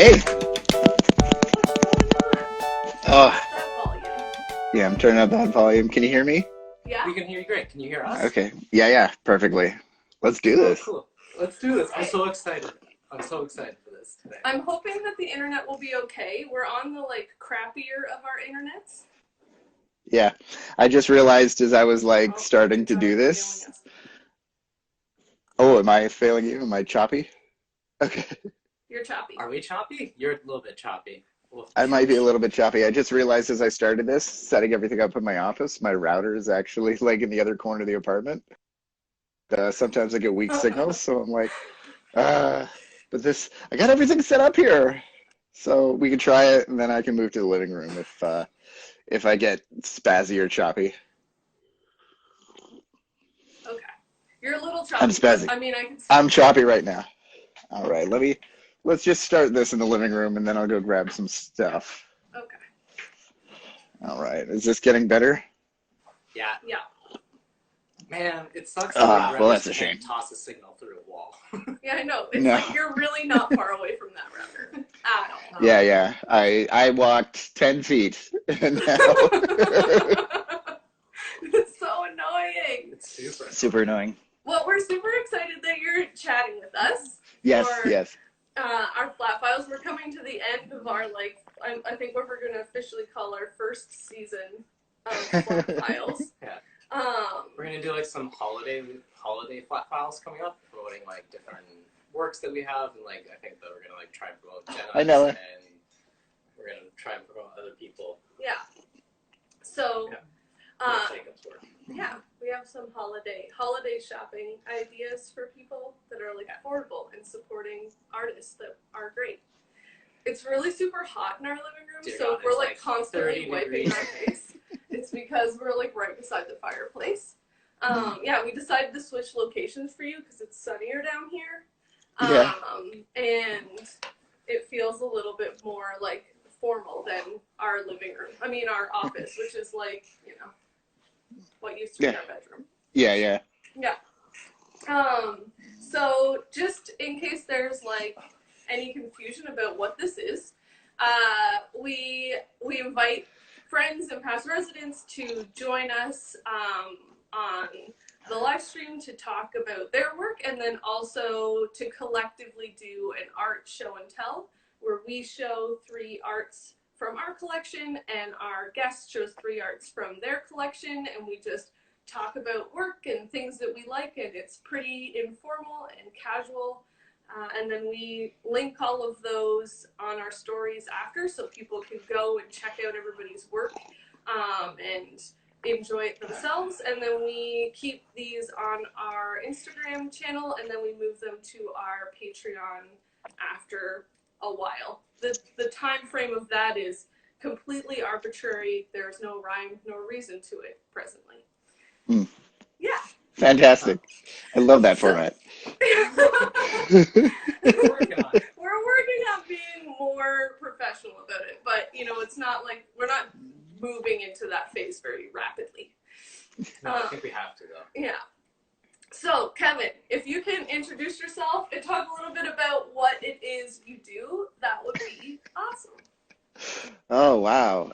Hey. Oh, That volume. yeah, I'm turning up that volume. Can you hear me? Yeah. We can hear you great. Can you hear us? Okay. Yeah, perfectly. Let's do Oh, this. cool. Let's do this. I'm so excited. I'm so excited for this today. I'm hoping that the internet will be okay. We're on the crappier of our internets. Yeah. I just realized as I was Oh, starting it's to do already failing this. us. Oh, am I failing you? Am I choppy? Okay. You're choppy. Are we choppy? You're a little bit choppy. Well, I might be a little bit choppy. I just realized as I started this, setting everything up in my office, my router is actually in the other corner of the apartment. Sometimes I get weak signals, so I'm like, but I got everything set up here. So we can try it, and then I can move to the living room if I get spazzy or choppy. Okay. You're a little choppy. I'm spazzy. I mean, I can see. I'm choppy right now. All right, let's just start this in the living room, and then I'll go grab some stuff. Okay. All right, is this getting better? Yeah. Yeah. Man, it sucks that Well, that's a shame. toss a signal through a wall. Yeah, I know. It's No. like you're really not far away from that router at all. Yeah. I walked 10 feet, and now It's so annoying. It's super. super annoying. Well, we're super excited that you're chatting with us. Yes, for, yes. Our flat files. We're coming to the end of our I think what we're going to officially call our first season of flat files. Yeah. Um, We're gonna do some holiday flat files coming up, promoting different works that we have, and I think that we're gonna try and promote Jenna. I know it. And we're gonna try and promote other people. yeah. So, Jacob's work. yeah, we have some holiday shopping ideas for people that are affordable and supporting artists that are great. It's really super hot in our living room, Dear so God, we're it's constantly 30 wiping degrees. our face. It's because we're right beside the fireplace. Yeah, we decided to switch locations for you because it's sunnier down here. Yeah. And it feels a little bit more formal than our living room. I mean, our office, which is what used to be our bedroom. Yeah. So just in case there's any confusion about what this is, we invite friends and past residents to join us on the live stream to talk about their work, and then also to collectively do an art show and tell where we show 3 arts from our collection and our guest shows 3 arts from their collection, and we just talk about work and things that we like, and it's pretty informal and casual. And then we link all of those on our stories after, so people can go and check out everybody's work and enjoy it themselves. And then we keep these on our Instagram channel, and then we move them to our Patreon after a while. The time frame of that is completely arbitrary. There's no rhyme, no reason to it presently. Yeah. Fantastic. I love that format. We're working on it. We're working on being more professional about it, but it's not we're not moving into that phase very rapidly. No, I think we have to though. Yeah. So, Kevin, if you can introduce yourself and talk a little bit about what it is you do, that would be awesome. Oh, wow.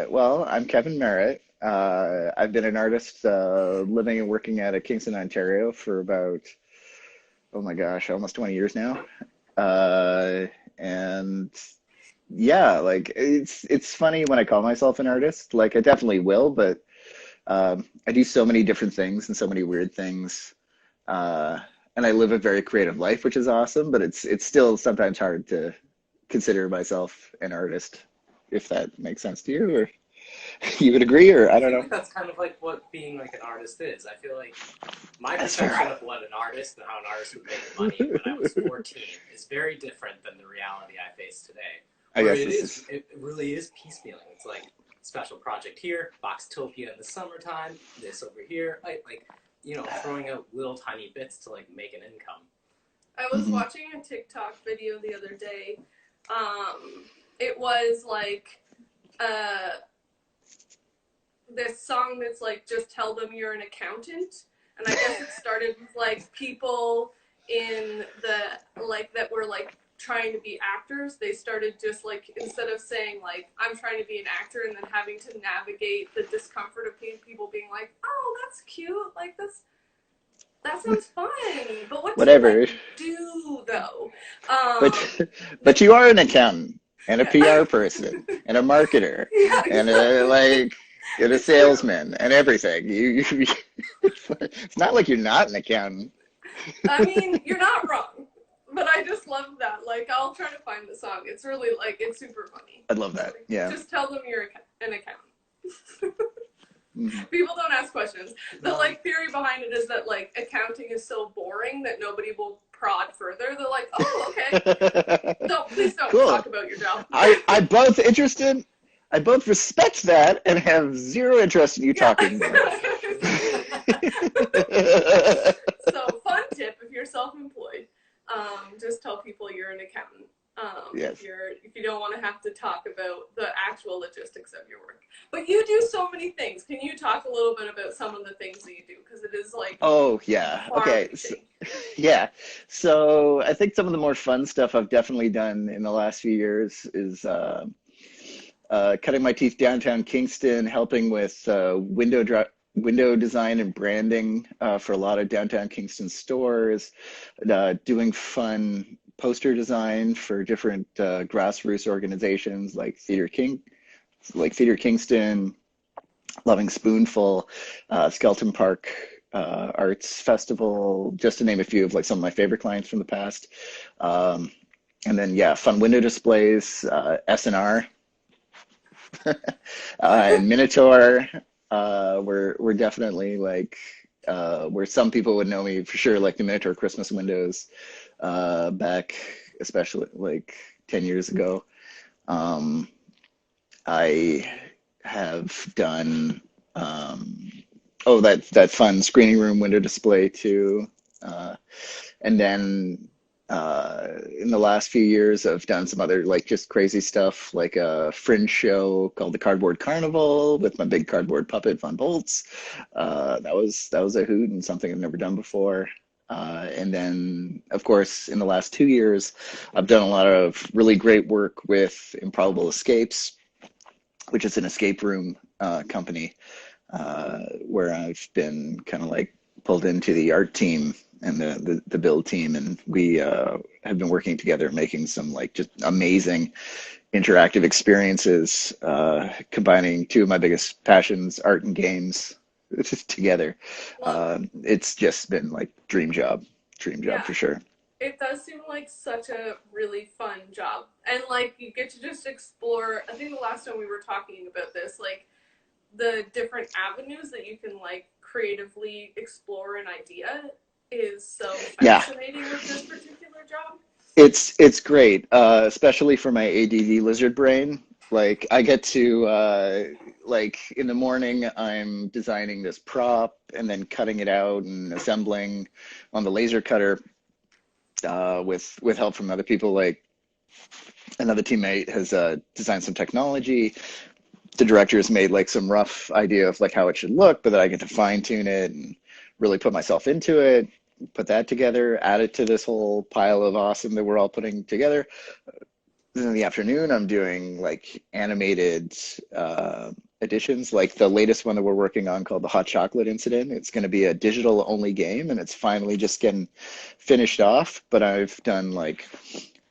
Well, I'm Kevin Merritt. I've been an artist living and working out of Kingston, Ontario for about, oh my gosh, almost 20 years now. And yeah, it's funny when I call myself an artist. I definitely will, but I do so many different things and so many weird things. And I live a very creative life, which is awesome, but it's still sometimes hard to consider myself an artist, if that makes sense to you, or you would agree, or I don't know. That's kind of what being an artist is. I feel my That's perception fair. of what an artist and how an artist would make money when I was 14 is very different than the reality I face today. I guess it really is piecemealing. It's special project here, Boxtopia in the summertime, this over here, throwing out little tiny bits to make an income. I was watching a TikTok video the other day. It was this song that's just tell them you're an accountant, and I guess it started with people in the that were trying to be actors, they started just like, instead of saying like, I'm trying to be an actor and then having to navigate the discomfort of people being like, oh, that's cute, like that sounds fun, but what do you Whatever. like do though? But you are an accountant and a Yeah. PR person and a marketer Yeah, and exactly. a It's true. salesman and everything. It's not like you're not an accountant. I mean, you're not wrong, but I just love that. Like, I'll try to find the song. It's really like, it's super funny. I'd love It's that. like, Yeah. just tell them you're an accountant. Mhm. People don't ask questions. The like theory behind it is that like accounting is so boring that nobody will prod further. They're like, oh, okay. No, please don't Cool. talk about your job. I both interested. I both respect that and have zero interest in you Yeah. talking more. So, fun tip if you're self-employed, just tell people you're an accountant. Yes. If you don't want to have to talk about the actual logistics of your work. But you do so many things. Can you talk a little bit about some of the things that you do? Because it is like Oh, yeah. Okay. far-reaching. Yeah. So I think some of the more fun stuff I've definitely done in the last few years is cutting my teeth downtown Kingston, helping with window design and branding for a lot of downtown Kingston stores, doing fun poster design for different grassroots organizations like Theater Kingston, Loving Spoonful, Skeleton Park Arts Festival, just to name a few of like some of my favorite clients from the past. And then yeah, fun window displays, S&R, and Minotaur. We're definitely like where some people would know me for sure, like the Minotaur Christmas windows back, especially like 10 years ago. Um, I have done that fun screening room window display too, and then in the last few years I've done some other like just crazy stuff like a fringe show called the Cardboard Carnival with my big cardboard puppet Von Boltz. That was a hoot and something I've never done before. And then, of course, in the last 2 years, I've done a lot of really great work with Improbable Escapes, which is an escape room company where I've been kind of like pulled into the art team and the build team, and we have been working together, making some like just amazing interactive experiences, combining two of my biggest passions, art and games, together. Love it. It's just been like dream job Yeah. for sure. It does seem like such a really fun job. And like you get to just explore, I think the last time we were talking about this, like the different avenues that you can like creatively explore an idea is so Yeah, fascinating with this particular job. it's great, especially for my ADD lizard brain. Like I get to like in the morning, I'm designing this prop and then cutting it out and assembling on the laser cutter with help from other people. Like another teammate has designed some technology. The director has made like some rough idea of like how it should look, but then I get to fine tune it and really put myself into it, put that together, add it to this whole pile of awesome that we're all putting together. Then in the afternoon, I'm doing like animated editions, like the latest one that we're working on called the Hot Chocolate Incident. It's going to be a digital only game, and it's finally just getting finished off. But I've done like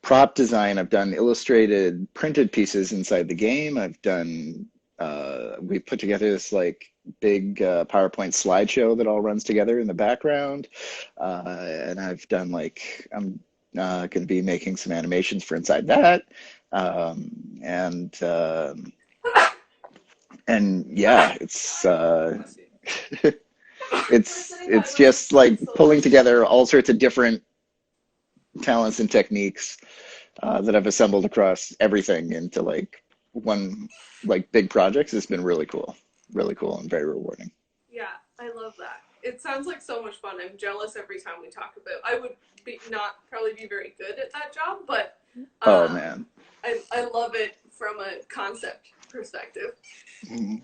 prop design, I've done illustrated printed pieces inside the game. We put together this like big PowerPoint slideshow that all runs together in the background. And I've done like, I'm going to be making some animations for inside that. Um, and, um, and yeah, Bless you. it's just like pulling together all sorts of different talents and techniques that I've assembled across everything into like one like big projects. It's been really cool and very rewarding. Yeah, I love that. It sounds like so much fun. I'm jealous every time we talk about. I would be not probably be very good at that job, but Oh um, man. I love it from a concept perspective. Mhm.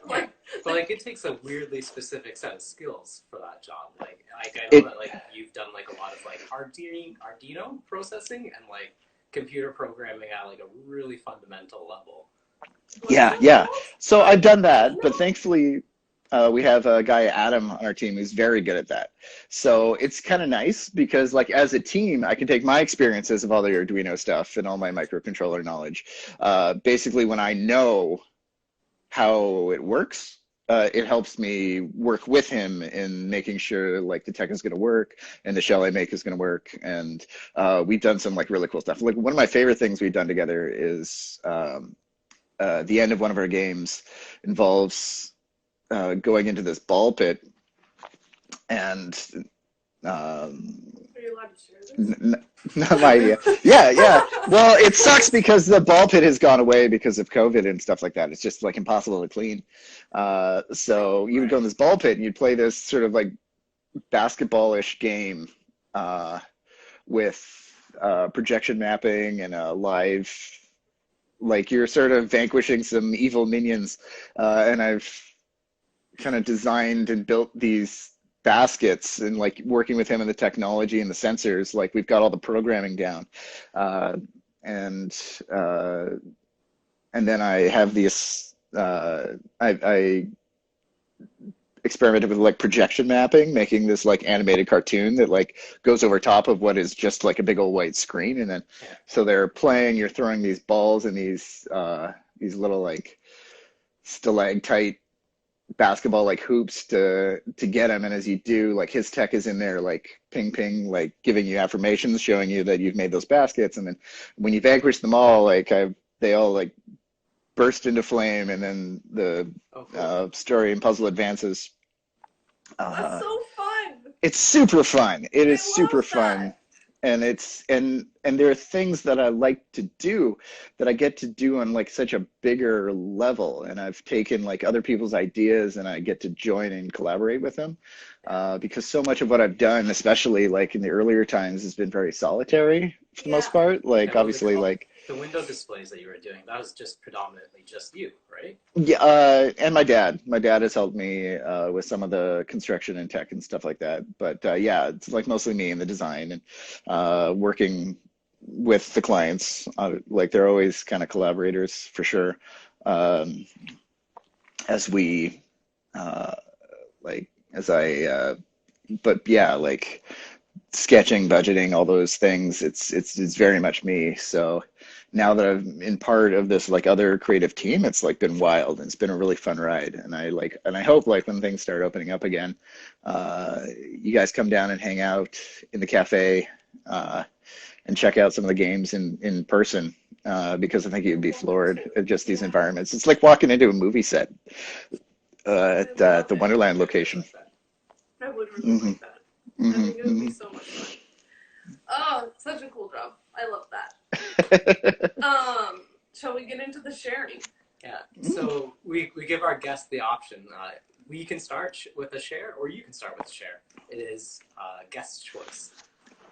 Like, But like it takes a weirdly specific set of skills for that job. Like I know It that like you've done like a lot of with like Arduino processing and like computer programming at like a really fundamental level. What's Yeah, that yeah. called? So I've done that, but Arduino? thankfully, we have a guy, Adam, on our team who's very good at that. So it's kind of nice because, like, as a team, I can take my experiences of all the Arduino stuff and all my microcontroller knowledge. Basically, when I know how it works, it helps me work with him in making sure like the tech is going to work and the shell I make is going to work. And we've done some like really cool stuff. Like one of my favorite things we've done together is the end of one of our games involves going into this ball pit and Are you allowed to share this? not my idea. Yeah, yeah. Well, it sucks because the ball pit has gone away because of COVID and stuff like that. It's just like impossible to clean. So you would go in this ball pit and you'd play this sort of like basketball-ish game with projection mapping and a live, like you're sort of vanquishing some evil minions. And I've kind of designed and built these baskets and like working with him and the technology and the sensors, like we've got all the programming down. Uh, and uh, and then I have these I experimented with like projection mapping, making this like animated cartoon that like goes over top of what is just like a big old white screen. And then so they're playing, you're throwing these balls and these little like stalactite basketball like hoops to get him, and as you do, like his tech is in there like ping ping, like giving you affirmations showing you that you've made those baskets, and then when you vanquish them all, like they all like burst into flame, and then the story and puzzle advances. That's uh, so fun. it's super fun. It I is super love fun. that. And it's and there are things that I like to do that I get to do on like such a bigger level. And I've taken like other people's ideas and I get to join and collaborate with them. Because so much of what I've done, especially like in the earlier times, has been very solitary for the most Yeah. part. Yeah, Like what was it obviously called? like The window displays that you were doing, that was just predominantly just you, right? yeah, and my dad has helped me with some of the construction and tech and stuff like that. But yeah, it's like mostly me in the design and working with the clients. Like they're always kind of collaborators for sure. Um, as we uh, like as I but yeah, like sketching, budgeting, all those things, it's very much me. So now that I'm in part of this like other creative team, it's like been wild and it's been a really fun ride. And I hope like when things start opening up again, you guys come down and hang out in the cafe and check out some of the games in person. Because I think you'd be I want floored to. at just these Yeah. environments. It's like walking into a movie set I at love the it. Wonderland I really location. like that. I would really Hmm. like that. I Hmm. think it would be so much fun. Oh, such a cool job. I love that. Shall we get into the sharing? Yeah. So we give our guests the option. We can start with a share, or you can start with a share. It is guest choice.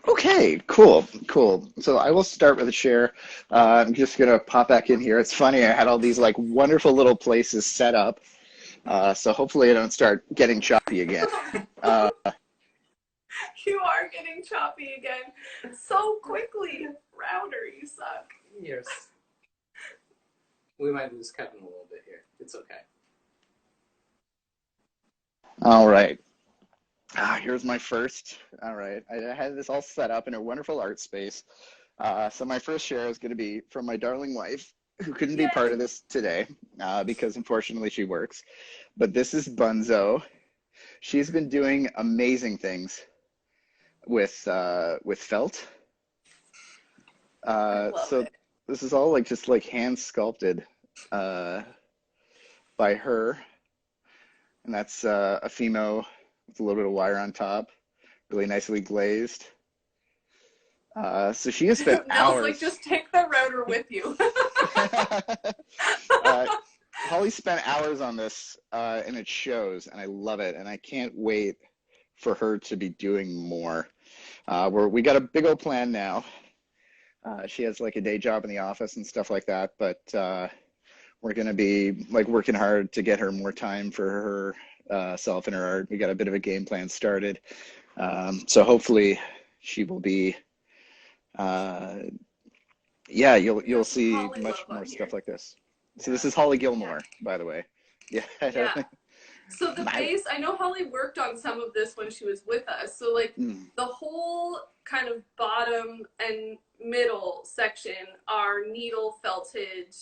Okay, cool, cool. So I will start with a share. I'm just gonna pop back in here. It's funny, I had all these like wonderful little places set up, so hopefully I don't start getting choppy again. Uh, You are getting choppy again so quickly. Router, you suck. Yes. We might lose Kevin a little bit here. It's okay. all right. Here's my first. All right, I had this all set up in a wonderful art space. So my first share is going to be from my darling wife, who couldn't be part of Yay. this today because unfortunately she works. But this is Bunzo. She's been doing amazing things with felt. I love So it. this is all like just like hand sculpted uh, by her, and that's a Fimo with a little bit of wire on top, really nicely glazed. So she has spent Nell's like, hours. just take the router with you. Holly spent hours on this, and it shows, and I love it, and I can't wait for her to be doing more. We got a big old plan now. She has like a day job in the office and stuff like that, but we're gonna be like working hard to get her more time for her self and her art. We got a bit of a game plan started, so hopefully she will be, uh, yeah, We you'll got some see Holly much love more on here. stuff like this. So this Yeah. is Holly Yeah. Gilmour, by the way. Yeah, I don't Yeah. think So the my, base, I know Holly worked on some of this when she was with us. So like mm, the whole kind of bottom and middle section are needle felted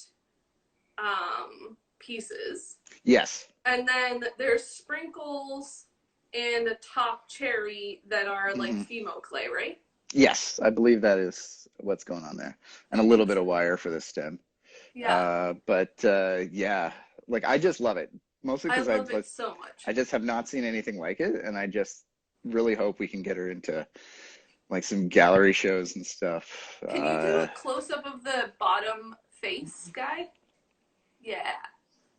pieces. yes. And then there's sprinkles and a top cherry that are like Hmm. Fimo clay, right? Yes, I believe that is what's going on there. And I a little think bit so. of wire for the stem. Yeah. But yeah, like I just love it. Mostly I because love it so I much. just have not seen anything like it, and I just really hope we can get her into like some gallery shows and stuff. Can you do a close up of the bottom face guy? Yeah.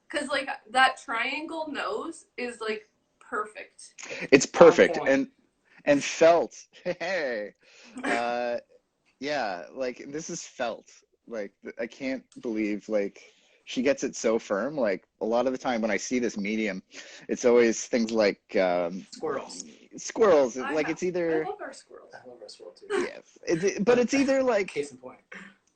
Because like that triangle nose is like perfect. It's On perfect point. and felt. Hey, uh, yeah, like this is felt. Like I can't believe like she gets it so firm. Like a lot of the time when I see this medium, it's always things like Squirrels. squirrels. Like it's I either love our squirrels. I love our squirrel too. yes, but it's either like Case in point.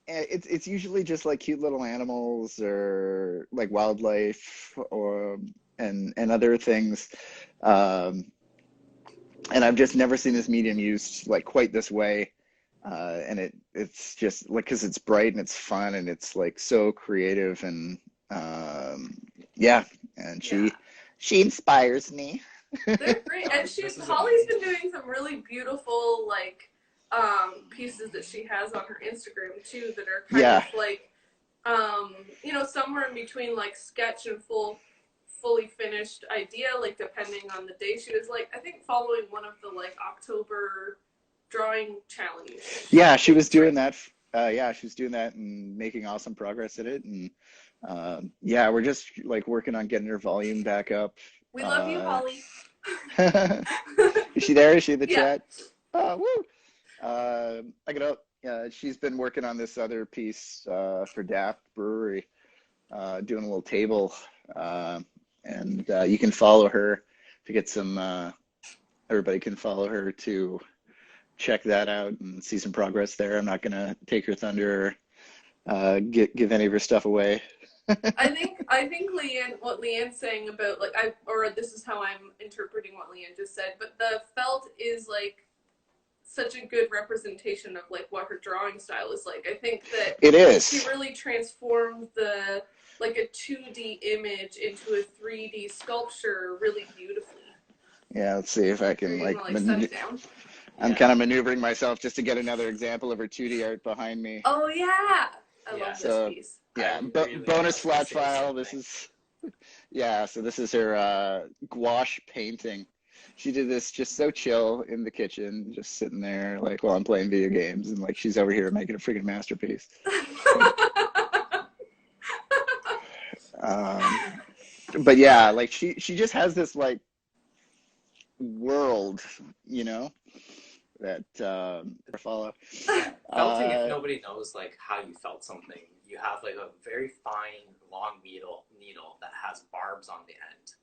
it's usually just like cute little animals or like wildlife or and other things. Um, and I've just never seen this medium used like quite this way. And it's just like because it's bright and it's fun and it's like so creative and yeah, and Yeah. she inspires me. They're great. And This is Holly's amazing. been doing some really beautiful like pieces that she has on her Instagram too that are kind Yeah, of like you know, somewhere in between like sketch and fully finished idea, like depending on the day. She was like I think following one of the like October drawing challenge. yeah, she was Things, doing right? that. Yeah, she was doing that and making awesome progress at it. And yeah, we're just like working on getting her volume back up. We love you, Uh, Holly. is she there? Is she in the Yeah. chat? Oh, woo! I get out. She's been working on this other piece for Daft Brewery, doing a little table, and you can follow her to get some. Everybody can follow her to check that out and see some progress there. I'm not gonna take her thunder, give any of her stuff away. I think Leanne, what Leanne's saying about like or this is how I'm interpreting what Leanne just said, but the felt is like such a good representation of like what her drawing style is like. I think that It she is. really transformed the like a 2D image into a 3D sculpture really beautifully. Yeah, let's see if I Are can you gonna like like set it down? I'm Yeah. kind of maneuvering myself just to get another example of her 2D art behind me. Oh yeah, I Yeah. love this So piece. yeah, I really bonus was gonna flat say file. something. This is yeah. So this is her gouache painting. She did this just so chill in the kitchen, just sitting there like while I'm playing video games, and like she's over here making a freaking masterpiece. Um, but yeah, like she just has this like world, you know, that I follow. Yeah, felting. If Uh, nobody knows like how you felt something, you have like a very fine, long needle that has barbs on the end,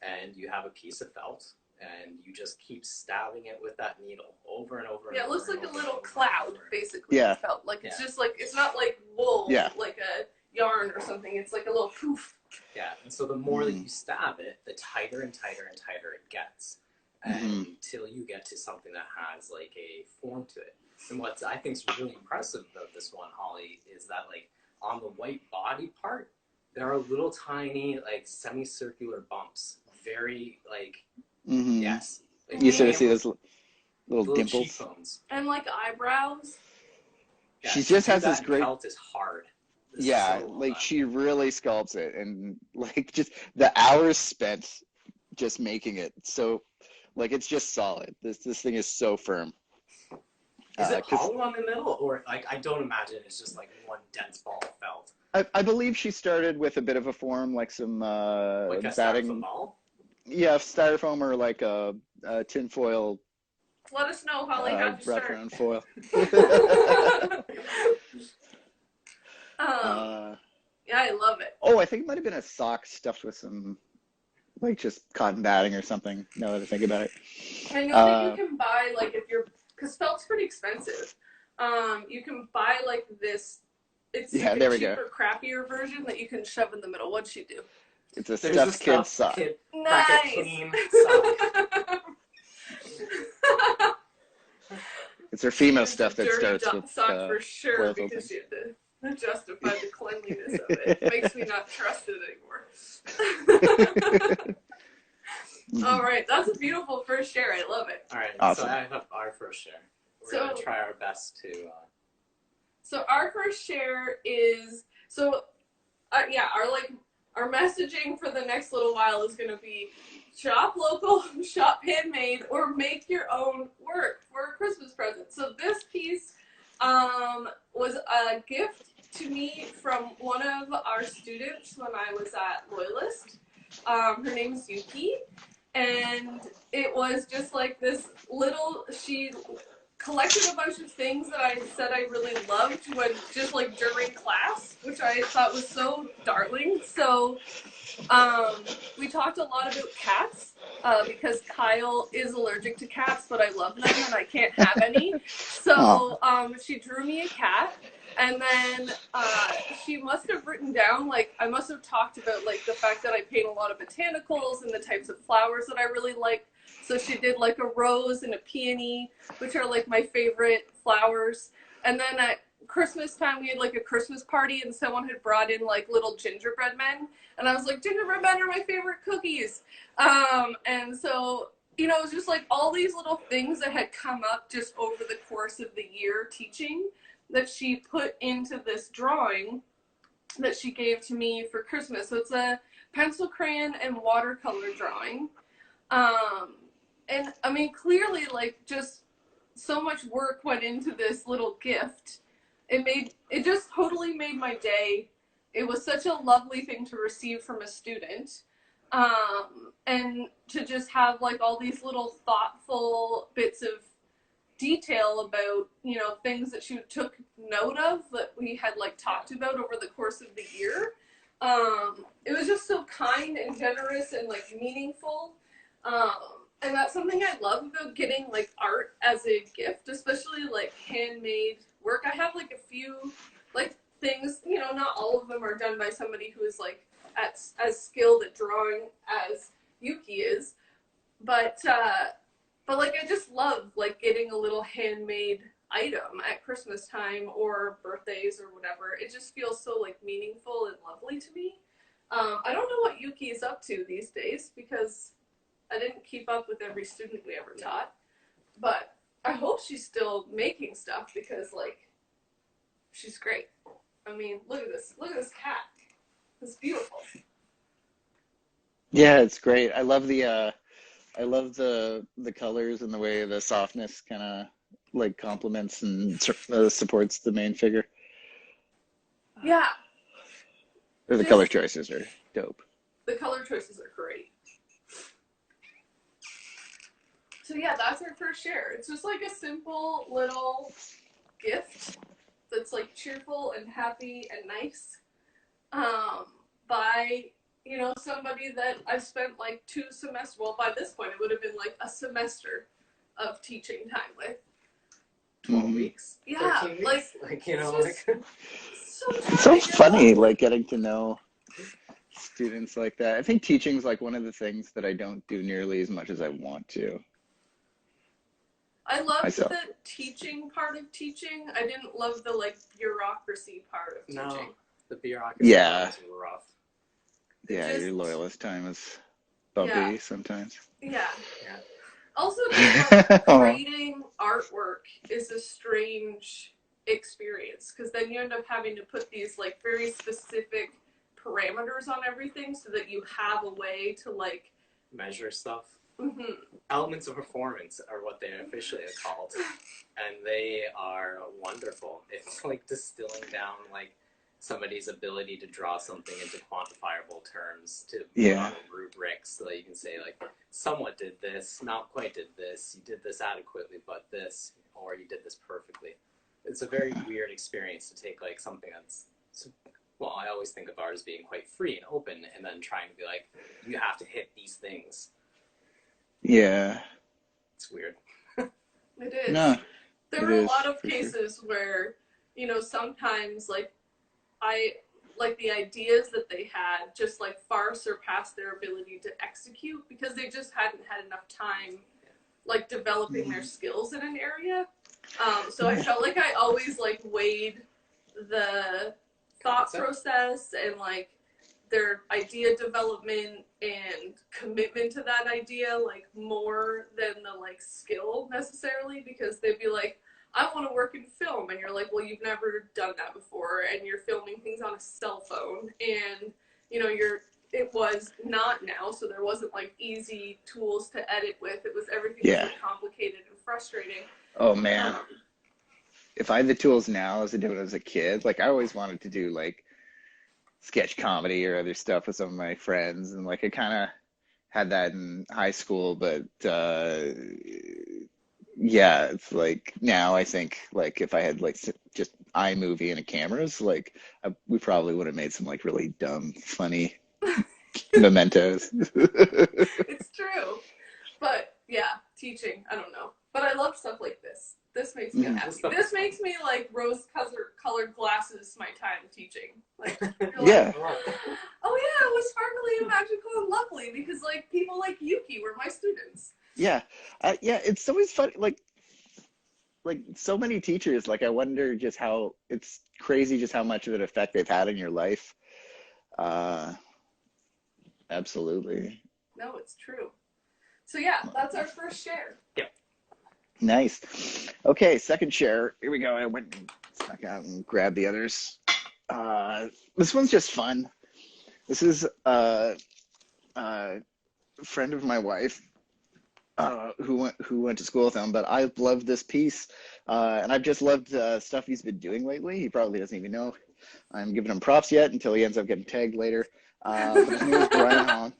and you have a piece of felt, and you just keep stabbing it with that needle over and over. Yeah, it and looks over like and a over little and over cloud, and over. basically. yeah, It felt like it's Yeah. just like it's not like wool, yeah. like a yarn or something. It's like a little poof. Yeah, and so the more that Mhm. you stab it, the tighter and tighter and tighter it gets, Mhm. until you get to something that has like a form to it. And what I think is really impressive about this one, Holly, is that like on the white body part, there are little tiny like semicircular bumps. Very like Mhm. yes, like, You Mhm. sort being of see able, those little dimples. cheekbones. And like eyebrows. Yeah, She to just do has this that in great, felt is hard. This is yeah, so well like done. she really sculpts it and like just the hours spent just making it. So like it's just solid. This thing is so firm. Is it 'Cause hollow on the middle, or like I don't imagine it's just like one dense ball of felt, I believe she started with a bit of a form, like some like a styrofoam batting, ball? yeah, styrofoam or like a tinfoil Let us know, Holly, how'd you wrapped start? around foil. um, uh, yeah, I love it. oh, I think it might have been a sock stuffed with some like just cotton batting or something. Now that I think about it. I know that you can buy like if you're because felt's pretty expensive. You can buy like this. It's Yeah, like a there we go. cheaper, crappier version that you can shove in the middle. What'd she do? It's a There's a stuffed kid stuffed sock. kid Nice. clean sock. It's her female It's stuff a that dirty starts with sock for sure, oil because things. you have to justify the cleanliness of it. It makes me not trust it anymore. All right, that's a beautiful first share. I love it. All right, Awesome. so I have our first share. We're So- gonna try our best to. So our first share is our messaging for the next little while is going to be shop local, shop handmade, or make your own work for a Christmas present. So this piece was a gift to me from one of our students when I was at Loyalist. Her name's Yuki, and it was just like this little, she collected a bunch of things that I said I really loved when just like during class, which I thought was so darling. So we talked a lot about cats because Kyle is allergic to cats, but I love them and I can't have any. So she drew me a cat, and then she must have written down, like, I must have talked about like the fact that I paint a lot of botanicals and the types of flowers that I really like. So she did like a rose and a peony, which are like my favorite flowers. And then at Christmas time, we had like a Christmas party, and someone had brought in like little gingerbread men. And I was like, gingerbread men are my favorite cookies. And so, you know, it was just like all these little things that had come up just over the course of the year teaching that she put into this drawing that she gave to me for Christmas. So it's a pencil, crayon, and watercolor drawing. And I mean, clearly, like, just so much work went into this little gift. It just totally made my day. It was such a lovely thing to receive from a student. And to just have like all these little thoughtful bits of detail about, you know, things that she took note of that we had like talked about over the course of the year. It was just so kind and generous and like meaningful. And that's something I love about getting like art as a gift, especially like handmade work. I have like a few like things, you know, not all of them are done by somebody who is like as skilled at drawing as Yuki is, but like I just love like getting a little handmade item at Christmas time or birthdays or whatever. It just feels so like meaningful and lovely to me. I don't know what Yuki is up to these days because I didn't keep up with every student we ever taught, but I hope she's still making stuff because like she's great. I mean, look at this cat. It's beautiful. Yeah, it's great. I love the colors and the way the softness kind of like complements and supports the main figure. Yeah. Or the color choices are dope. The color choices are great. So yeah, that's our first share. It's just like a simple little gift that's like cheerful and happy and nice. By, you know, somebody that I've spent like 2 semesters, well, by this point it would have been like a semester of teaching time with. 12 weeks? Yeah, 13 weeks? Like, you know, like... It's so funny, like, getting to know students like that. I think teaching's like one of the things that I don't do nearly as much as I want to. I loved the teaching part of teaching. I didn't love the, like, bureaucracy part of teaching. No, the bureaucracy part was rough. Yeah, your loyalist time is bumpy sometimes. Yeah. Also, like, grading artwork is a strange experience because then you end up having to put these like very specific parameters on everything so that you have a way to like measure stuff. Mm-hmm. Elements of performance are what they officially are called, and they are wonderful. It's like distilling down like somebody's ability to draw something into quantifiable terms, to put on rubrics so that you can say like, somewhat did this, not quite did this, you did this adequately, but this, or you did this perfectly. It's a very weird experience to take like something that's, well, I always think of art as being quite free and open, and then trying to be like, you have to hit these things. Yeah. It's weird. It is. No, There it were a is lot of for sure. cases where, sometimes the ideas that they had just like far surpassed their ability to execute because they just hadn't had enough time like developing their skills in an area. So I felt like I always like weighed the thought process and like their idea development and commitment to that idea like more than the like skill necessarily, because they'd be like, I want to work in film, and you're like, well, you've never done that before, and you're filming things on a cell phone, and it was not now, so there wasn't like easy tools to edit with. It was everything was Yeah. like complicated and frustrating. Oh man. If I had the tools now as I did when I was a kid, like I always wanted to do like sketch comedy or other stuff with some of my friends, and like I kind of had that in high school, but yeah, it's like now I think like if I had like just iMovie and a cameras, like we probably would have made some like really dumb, funny mementos. It's true. But yeah, teaching, I don't know. But I love stuff like this. This makes me happy. This makes me like rose-colored glasses my time teaching. Like, you're like, Yeah. oh yeah, it was sparkly and magical and lovely because like people like Yuki were my students. Yeah. Yeah, it's always funny. Like so many teachers, like I wonder just how it's crazy just how much of an effect they've had in your life. Absolutely. No, it's true. So yeah, that's our first share. Yep. Nice. Okay, second share. Here we go. I went and snuck out and grabbed the others. This one's just fun. This is a friend of my wife who went to school with him, but I loved this piece, and I've just loved stuff he's been doing lately. He probably doesn't even know I'm giving him props yet until he ends up getting tagged later. But his name is Brian Hoang,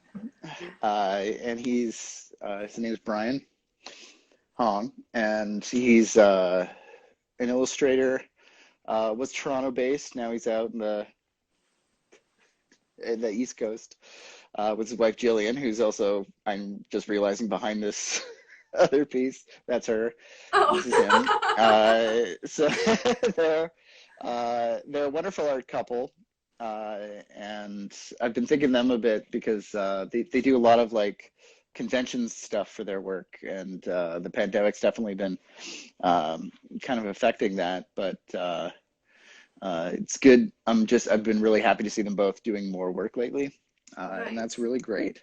and his name is Brian Hoang, and he's an illustrator. Was Toronto based. Now he's out in the East Coast with his wife Jillian, who's also, I'm just realizing, behind this other piece. That's her. Oh. This is him. So they're a wonderful art couple. And I've been thinking them a bit because they do a lot of like convention stuff for their work, and the pandemic's definitely been kind of affecting that, but it's good. I've been really happy to see them both doing more work lately, Nice. and that's really great.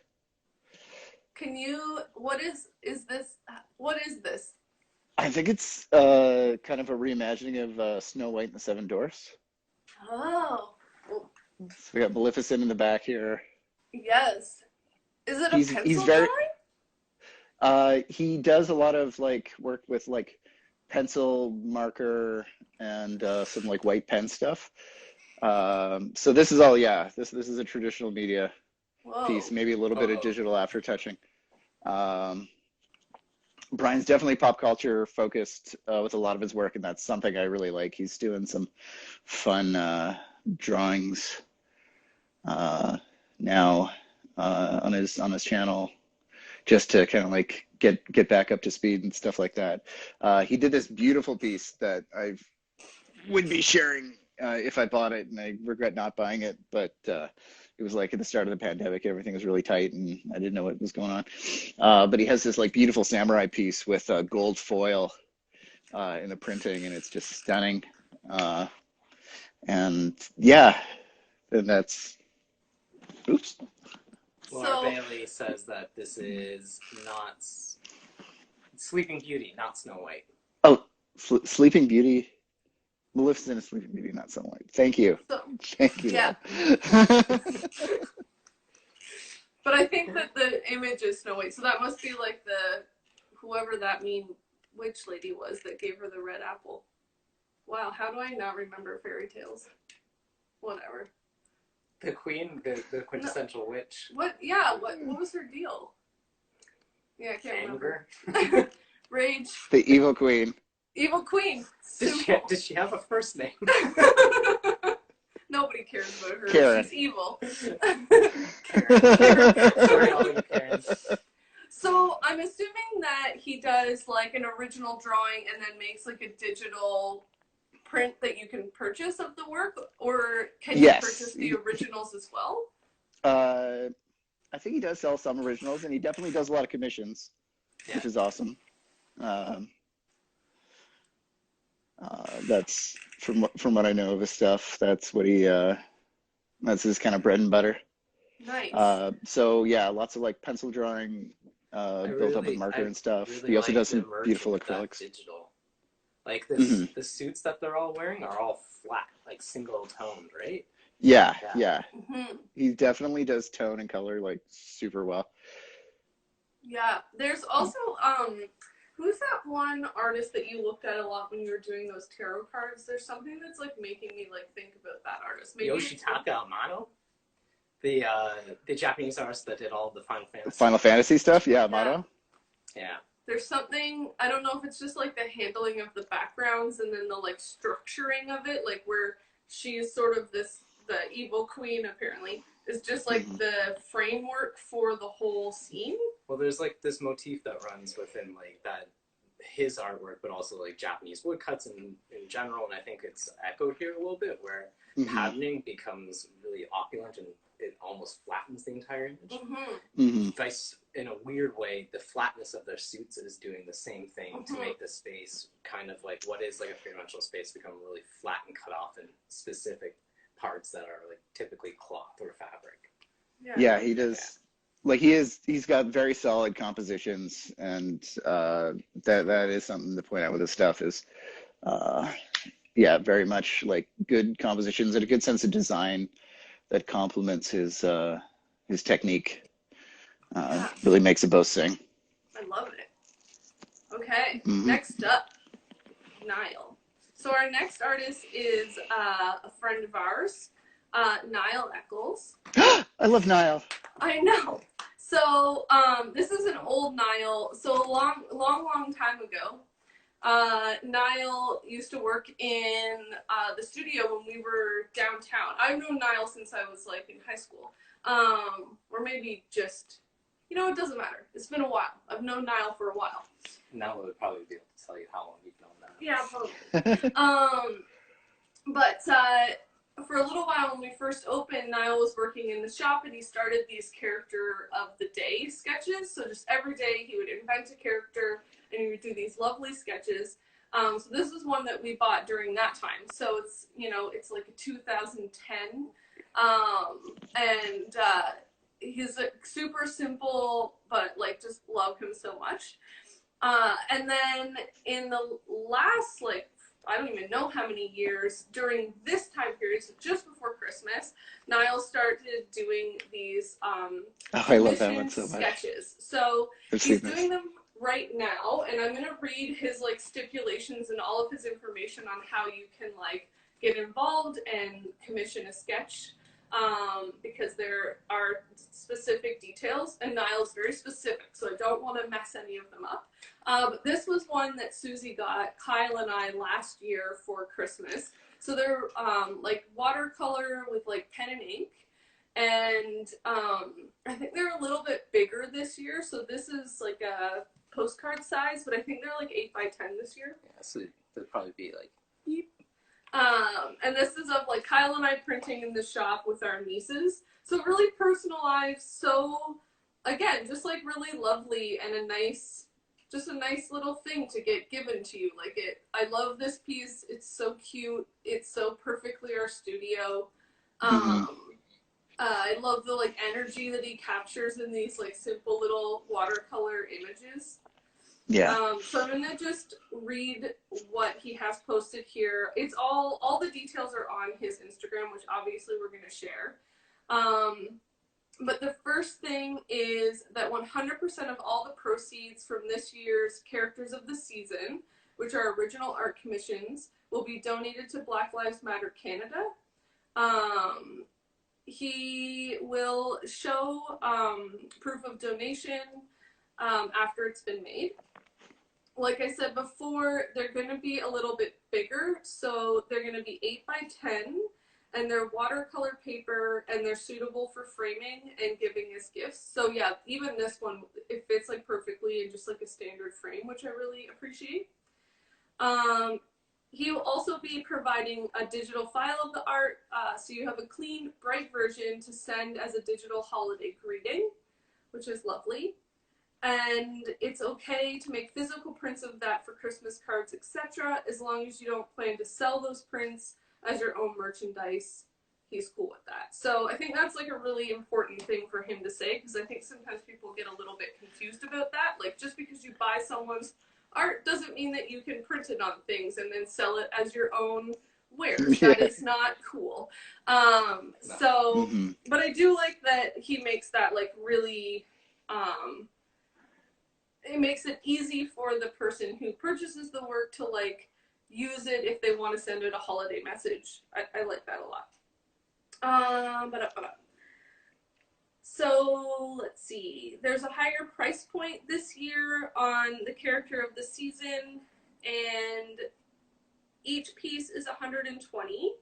What is this? I think it's kind of a reimagining of Snow White and the Seven Dwarfs. Oh. So we got Maleficent in the back here. Yes. Is it a pencil he's very drawing? He does a lot of like work with like pencil, marker, and some like white pen stuff. So this is all, yeah, this is a traditional media piece, maybe a little bit of digital aftertouching. Brian's definitely pop culture focused with a lot of his work, and that's something I really like. He's doing some fun drawings now on his channel, just to kind of like get back up to speed and stuff like that. He did this beautiful piece that I would be sharing if I bought it, and I regret not buying it, but it was like at the start of the pandemic, everything was really tight and I didn't know what was going on. But he has this like beautiful samurai piece with gold foil in the printing, and it's just stunning. And yeah, and that's, oops. Laura Bailey says that this is not Sleeping Beauty, not Snow White. Oh, Sleeping Beauty. Maleficent is Sleeping Beauty, not Snow White. Thank you. Thank you. Yeah. But I think that the image is Snow White, so that must be like whoever that mean witch lady was that gave her the red apple. Wow, how do I not remember fairy tales? Whatever. The queen, the quintessential witch. What? Yeah. What was her deal? Yeah, I can't Anger. remember. Rage. The evil queen. Evil queen. Did she have a first name? Nobody cares about her. Karen. She's evil. Karen. Sorry, all you Karens. So I'm assuming that he does like an original drawing and then makes like a digital print that you can purchase of the work, or can you purchase Yes. the originals as well? I think he does sell some originals, and he definitely does a lot of commissions, Yeah. which is awesome. That's from what I know of his stuff. That's what he that's his kind of bread and butter. Nice. So yeah, lots of like pencil drawing, built up with marker and stuff. Really He also like does the some merging beautiful of that acrylics. digital. Like Hmm. the suits that they're all wearing are all flat, like single toned, right? Yeah, Yeah. yeah. Hmm. He definitely does tone and color like super well. Yeah. There's also who's that one artist that you looked at a lot when you were doing those tarot cards? There's something that's like making me like think about that artist. Maybe Yoshitaka Amano, the Japanese artist that did all the Final Fantasy. Final Fantasy stuff, yeah, Yeah. Motto. Yeah. There's something, I don't know if it's just like the handling of the backgrounds and then the like structuring of it, like where she's sort of the evil queen apparently, is just like the framework for the whole scene. Well, there's like this motif that runs within like that his artwork, but also like Japanese woodcuts in general, and I think it's echoed here a little bit where patterning becomes really opulent and it almost flattens the entire image. Vice, in a weird way, the flatness of their suits is doing the same thing to make the space kind of like what is like a three-dimensional space become really flat and cut off in specific parts that are like typically cloth or fabric. Yeah, he does. Like he's got very solid compositions, and that is something to point out with his stuff is, yeah, very much like good compositions and a good sense of design that complements his technique. Really makes a both sing. I love it. Okay, next up, Niall. So our next artist is a friend of ours, Niall Eccles. I love Niall. I know. So this is an old Niall. So a long time ago, Niall used to work in the studio when we were downtown. I've known Niall since I was like in high school, or maybe just, you know, it doesn't matter. It's been a while. I've known Niall for a while. Now would probably be able to tell you how long we've known that. Yeah, probably. But for a little while when we first opened, Niall was working in the shop and he started these character of the day sketches. So just every day he would invent a character and he would do these lovely sketches. So this is one that we bought during that time. So it's, you know, it's like a 2010. And he's super simple, but like just love him so much. And then in the last, like, I don't even know how many years, during this time period, so just before Christmas, Niall started doing these I love that one so much. sketches. So he's doing them right now, and I'm going to read his like stipulations and all of his information on how you can like get involved and commission a sketch. Because there are specific details, and Niall's very specific, so I don't want to mess any of them up. But this was one that Susie got Kyle and I last year for Christmas. So they're like watercolor with like pen and ink, and I think they're a little bit bigger this year. So this is like a postcard size, but I think they're like 8x10 this year. Yeah, so they'd probably be like. And this is of like Kyle and I printing in the shop with our nieces. So really personalized. So again, just like really lovely and a nice little thing to get given to you. Like I love this piece. It's so cute. It's so perfectly our studio. I love the like energy that he captures in these like simple little watercolor images. Yeah. So I'm gonna just read what he has posted here. It's all the details are on his Instagram, which obviously we're gonna share. But the first thing is that 100% of all the proceeds from this year's Characters of the Season, which are original art commissions, will be donated to Black Lives Matter Canada. He will show proof of donation after it's been made. Like I said before, they're going to be a little bit bigger, so they're going to be 8x10, and they're watercolor paper, and they're suitable for framing and giving as gifts. So yeah, even this one, it fits like perfectly in just like a standard frame, which I really appreciate. He will also be providing a digital file of the art, so you have a clean, bright version to send as a digital holiday greeting, which is lovely. And it's okay to make physical prints of that for Christmas cards, etc., as long as you don't plan to sell those prints as your own merchandise. He's cool with that. So I think that's like a really important thing for him to say, because I think sometimes people get a little bit confused about that. Like, just because you buy someone's art doesn't mean that you can print it on things and then sell it as your own wares. That is not cool. So, but I do like that he makes that like really, it makes it easy for the person who purchases the work to like use it if they want to send it a holiday message. I like that a lot. So let's see. There's a higher price point this year on the character of the season, and each piece is $120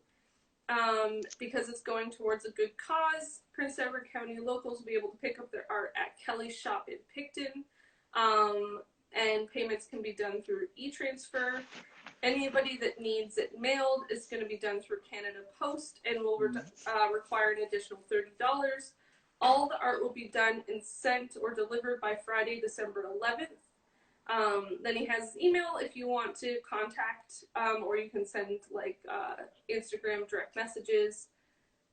because it's going towards a good cause. Prince Edward County locals will be able to pick up their art at Kelly's shop in Picton, and payments can be done through e-transfer. Anybody that needs it mailed is going to be done through Canada Post and will require an additional $30. All the art will be done and sent or delivered by Friday, December 11th. Then he has his email if you want to contact, or you can send like Instagram direct messages.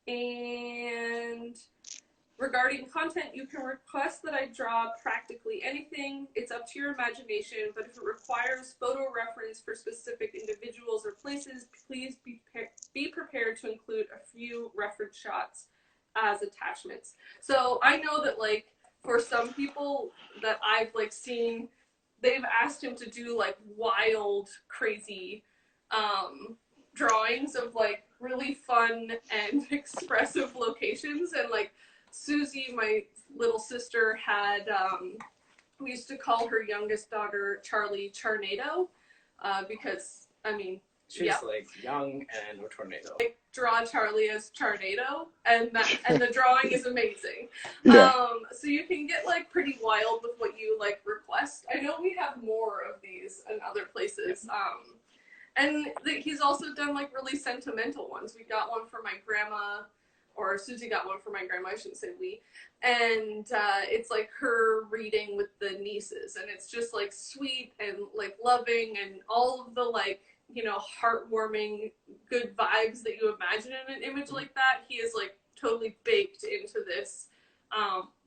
And regarding content, you can request that I draw practically anything. It's up to your imagination, but if it requires photo reference for specific individuals or places, please be prepared to include a few reference shots as attachments. So I know that like for some people that I've like seen, they've asked him to do like wild, crazy drawings of like really fun and expressive locations. And like Susie, my little sister, had we used to call her youngest daughter Charlie Charnado, because I mean she's like young and a tornado. I draw Charlie as Charnado, and the drawing is amazing. Yeah. So you can get like pretty wild with what you like request. I know we have more of these in other places. And he's also done like really sentimental ones. We got one for my grandma, or Susie got one for my grandma, I shouldn't say we. And it's like her reading with the nieces, and it's just like sweet and like loving and all of the like, you know, heartwarming, good vibes that you imagine in an image like that. He is like totally baked into this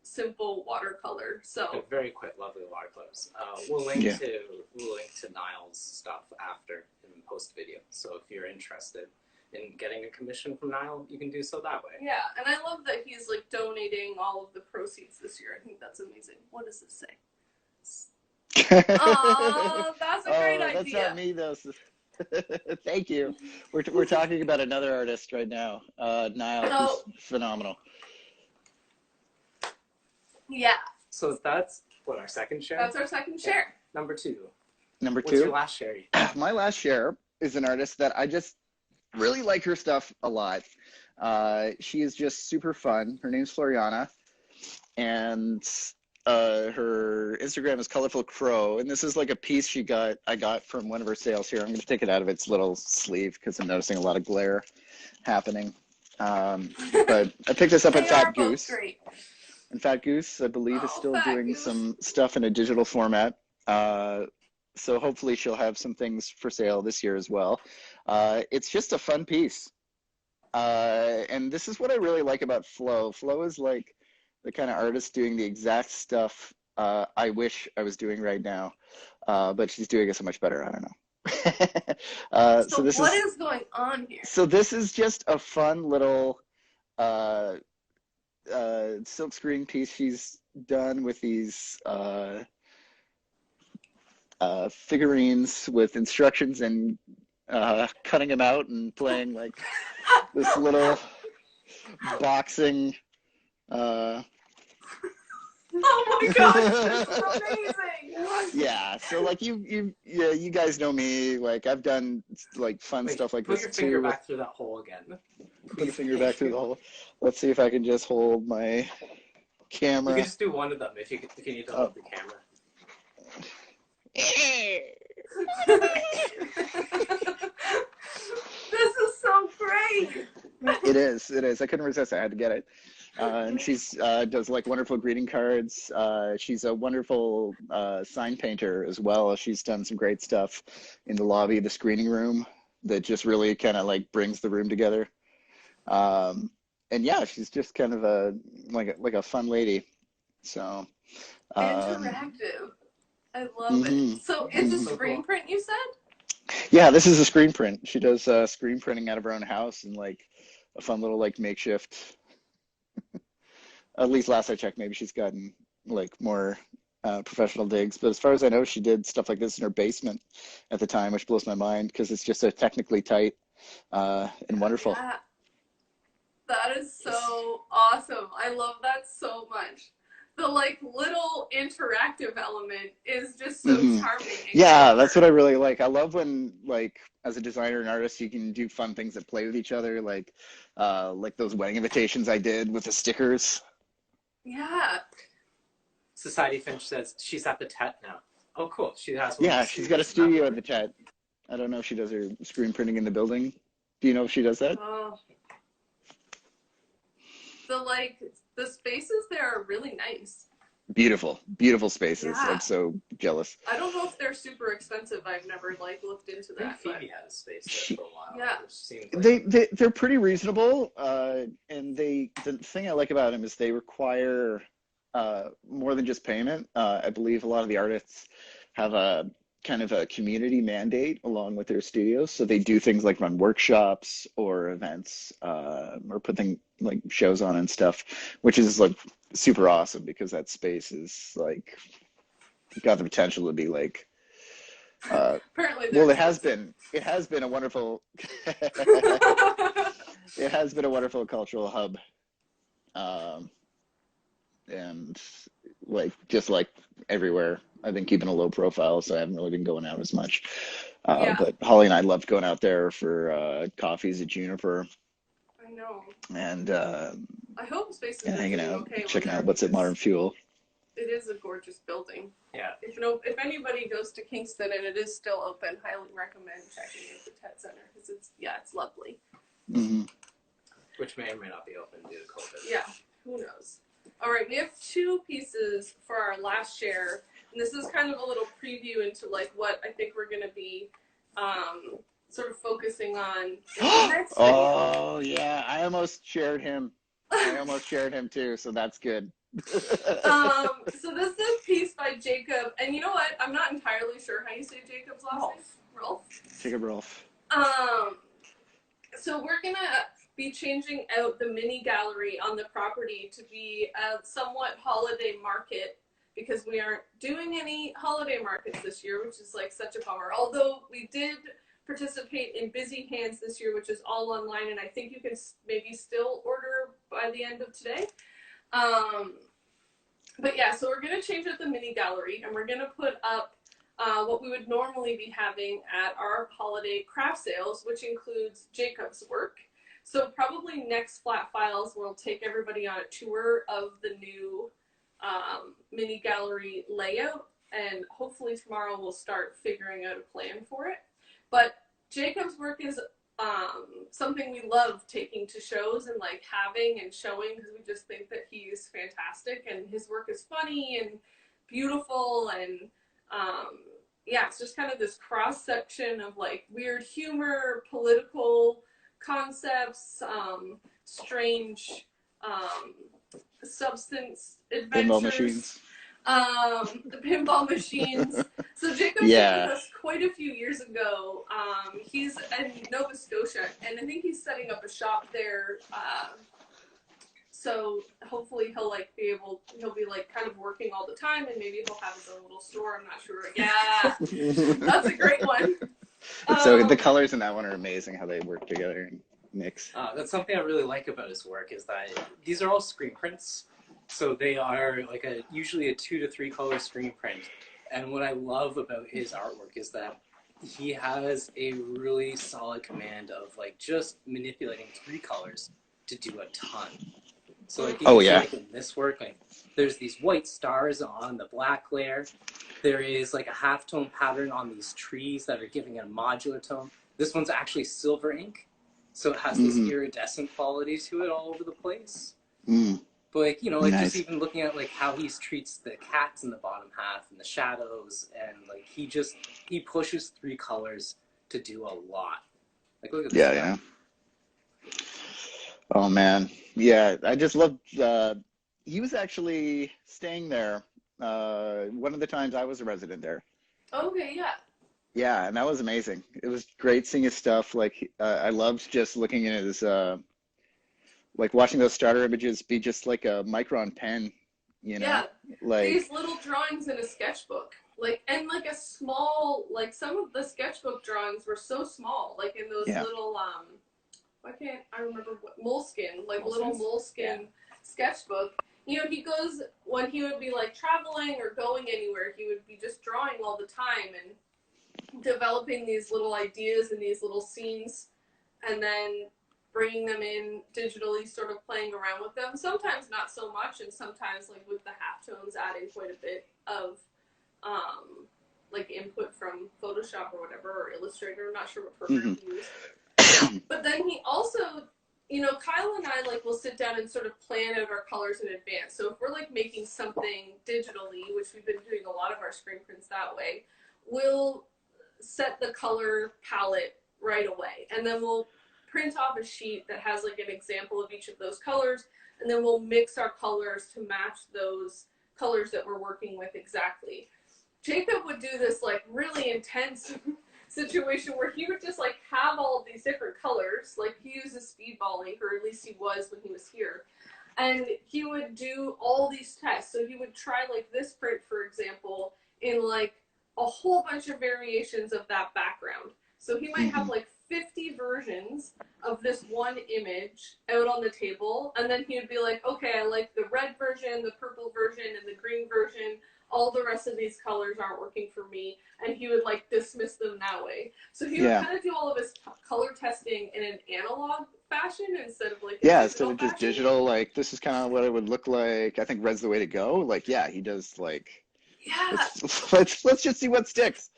simple watercolor. So very quick, lovely watercolors. We'll link to Niall's stuff after in post video. So if you're interested in getting a commission from Niall, you can do so that way. Yeah, and I love that he's like donating all of the proceeds this year. I think that's amazing. What does this say? Oh, that's a great idea. That's not me though. Thank you. We're talking about another artist right now, Niall, who's phenomenal. Yeah. So that's what, our second share? That's our second share. Number two. What's your last share? My last share is an artist that I just really like her stuff a lot. She is just super fun. Her name's Floriana, and her Instagram is Colorful Crow, and this is like a piece I got from one of her sales here. I'm going to take it out of its little sleeve because I'm noticing a lot of glare happening. But I picked this up at Fat Goose. Great. And Fat Goose, I believe, is still doing some stuff in a digital format. So hopefully she'll have some things for sale this year as well. It's just a fun piece. And this is what I really like about Flo. Flo is like the kind of artist doing the exact stuff I wish I was doing right now. But she's doing it so much better. I don't know. So what is going on here? So this is just a fun little silkscreen piece she's done with these figurines with instructions and cutting them out and playing like this little boxing. Oh my gosh, this is amazing! Yeah, so like you guys know me. Like I've done like fun stuff like this too. Put your finger back through that hole again. Put a Please finger back make through the it. hole. Let's see if I can just hold my You can camera just do one of them if you need to hold up. the camera. This is so great. It is. It is. I couldn't resist. I had to get it. And she's does like wonderful greeting cards. She's a wonderful sign painter as well. She's done some great stuff in the lobby of the screening room that just really kind of like brings the room together. And yeah, she's just kind of a like a fun lady. So Interactive. I love it. hmm So it's a hmm So screen cool. print, you said? Yeah, this is a screen print. She does screen printing out of her own house and like a fun little like makeshift. At least last I checked, maybe she's gotten like more professional digs. But as far as I know, she did stuff like this in her basement at the time, which blows my mind because it's just so technically tight and wonderful. Yeah. That is This so awesome. I love that so much. The like little interactive element is just so hmm charming and Yeah, that's what I clever. really like. I love when like as a designer and artist, you can do fun things that play with each other, like those wedding invitations I did with the stickers. Yeah. Society Finch says she's at the Tet now. Oh, cool. She has one of the Yeah, she's got a studios in that studio at building. the Chet. I don't know if she does her screen printing in the building. Do you know if she does that? Oh, the like the spaces there are really nice. Beautiful, beautiful spaces. I'm Yeah. so jealous. I don't know if they're super expensive. I've never like looked into I think that, but Phoebe had a space there She, for a while. yeah. Which seemed like they're pretty reasonable, and the thing I like about them is they require more than just payment. I believe a lot of the artists have a kind of a community mandate along with their studios, so they do things like run workshops or events, or put things like shows on and stuff, which is like super awesome because that space is like got the potential to be like Apparently they're well, expensive. it has been a wonderful it has been a wonderful cultural hub, um, and like just like everywhere, I've been keeping a low profile, so I haven't really been going out as much. Yeah, But Holly and I loved going out there for coffees at Juniper I know. and I hope spaces and are hanging doing out, okay over checking there out what's at because Modern Fuel. it is a gorgeous building. yeah. If anybody goes to Kingston and it is still open, highly recommend checking out the Tet Center because it's lovely. Hmm Which may or may not be open due to COVID. Yeah, who knows? All right, we have two pieces for our last share, and this is kind of a little preview into like what I think we're going to be sort of focusing on in the next video. Oh yeah, I almost shared him too, so that's good. So this is a piece by Jacob, and you know what? I'm not entirely sure how you say Jacob's last name. Rolfe. Jacob Rolfe. So we're gonna be changing out the mini gallery on the property to be a somewhat holiday market because we aren't doing any holiday markets this year, which is like such a bummer. Although we did participate in Busy Hands this year, which is all online, and I think you can maybe still order by the end of today. But yeah, so we're going to change out the mini gallery, and we're going to put up what we would normally be having at our holiday craft sales, which includes Jacob's work. So probably next Flat Files, we'll take everybody on a tour of the new mini gallery layout, and hopefully tomorrow we'll start figuring out a plan for it. But Jacob's work is something we love taking to shows and like having and showing because we just think that he is fantastic and his work is funny and beautiful and yeah, it's just kind of this cross section of like weird humor, political concepts, strange substance Pinball adventures, machines. the pinball machines. So Jacob visited Yeah. us quite a few years ago. He's in Nova Scotia, and I think he's setting up a shop there. So hopefully he'll be like kind of working all the time, and maybe he'll have his own little store. I'm not sure. Yeah, that's a great one. So the colors in that one are amazing, how they work together and mix. That's something I really like about his work is that these are all screen prints. So they are usually a 2 to 3 color screen print. And what I love about his artwork is that he has a really solid command of like just manipulating 3 colors to do a ton. So like you Oh can see yeah. like in this work, like there's these white stars on the black layer. There is like a halftone pattern on these trees that are giving it a modular tone. This one's actually silver ink, so it has this Mm-hmm. iridescent quality to it all over the place. Mm. But like, you know, like just Nice. even looking at like how he treats the cats in the bottom half and the shadows, and like he pushes 3 colors to do a lot. Like look at this Yeah, guy. yeah. Oh man. Yeah, I just loved he was actually staying there one of the times I was a resident there. Okay, yeah. Yeah, and that was amazing. It was great seeing his stuff. Like I loved just looking at his like watching those starter images be just like a micron pen, you know? Yeah. These Like little drawings in a sketchbook. Like, and like a small, like some of the sketchbook drawings were so small, like in those yeah. little, why can't I remember what, moleskin, like little Moleskins? moleskin sketchbook. You know, he goes, when he would be like traveling or going anywhere, he would be just drawing all the time and developing these little ideas and these little scenes and then bringing them in digitally, sort of playing around with them. Sometimes not so much, and sometimes like with the halftones adding quite a bit of like input from Photoshop or whatever, or Illustrator. I'm not sure what program he used. But then he also, you know, Kyle and I like will sit down and sort of plan out our colors in advance. So if we're like making something digitally, which we've been doing a lot of our screen prints that way, we'll set the color palette right away, and then we'll print off a sheet that has like an example of each of those colors, and then we'll mix our colors to match those colors that we're working with exactly. Jacob would do this like really intense situation where he would just like have all of these different colors. Like he uses speedball ink, or at least he was when he was here. And he would do all these tests. So he would try like this print, for example, in like a whole bunch of variations of that background. So he might have like 50 versions of this one image out on the table, and then he would be like, okay, I like the red version, the purple version, and the green version. All the rest of these colors aren't working for me, and he would like dismiss them that way. So he would Yeah. kind of do all of his color testing in an analog fashion instead of like a Yeah, instead digital of just fashion. digital, like this is kind of what it would look like. I think red's the way to go. Like, yeah, he does like Yeah, let's just see what sticks.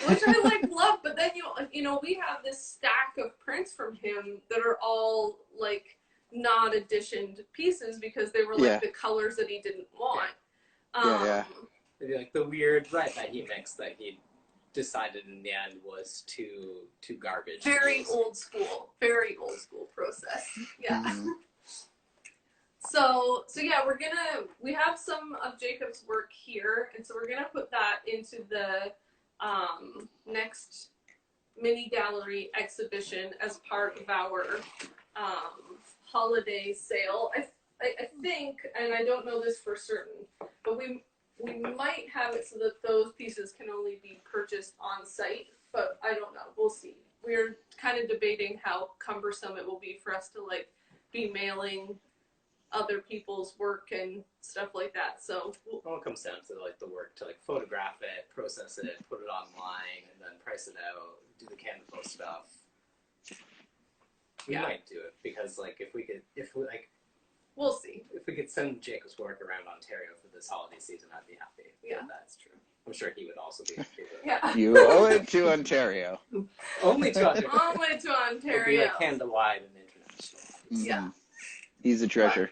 which I like love. But then you know we have this stack of prints from him that are all like not editioned pieces because they were like Yeah. the colors that he didn't want. Yeah. Maybe like the weird red that he mixed that he decided in the end was too garbage. Very old school process. Yeah. Mhm. So yeah, we have some of Jacob's work here, and so we're gonna put that into the next mini gallery exhibition as part of our holiday sale. I think, and I don't know this for certain, but we might have it so that those pieces can only be purchased on site, but I don't know. We'll see. We're kind of debating how cumbersome it will be for us to like be mailing other people's work and stuff like that. So Well, it comes down to like the work to like photograph it, process it, put it online, and then price it out, do the Canva stuff. We might do it because like if we we'll see. if we could send Jacob's work around Ontario for this holiday season, I'd be happy. Yeah, that's true. I'm sure he would also be happy. Yeah. You owe it to Ontario. Only to Ontario. Only to Ontario. It'll be like Canada wide and international. Yeah. He's a treasure.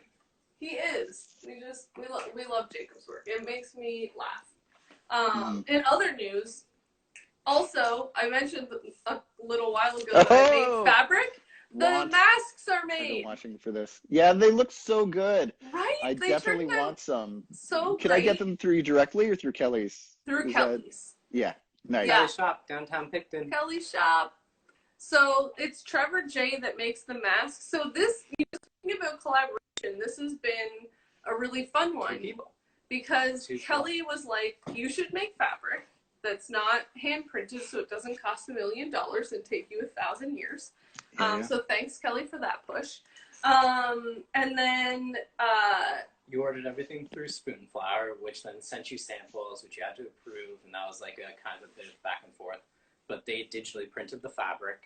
He is. We love Jacob's work. It makes me laugh. In other news, also I mentioned a little while ago that I made fabric. The masks are I've made. been watching for this. Yeah, they look so good. Right? I definitely want some. So Can I get them through you directly or through Kelly's? Through Kelly's. Yeah. Nice. Yeah. Kelly's shop, downtown Picton. Kelly's shop. So it's Trevor J that makes the masks. So this, you know, speaking about collaboration, this has been a really fun one because Kelly was like, you should make fabric that's not hand printed so it doesn't cost $1 million and take you 1,000 years. So thanks, Kelly, for that push. And then you ordered everything through Spoonflower, which then sent you samples, which you had to approve, and that was like a kind of a bit of back and forth. but they digitally printed the fabric.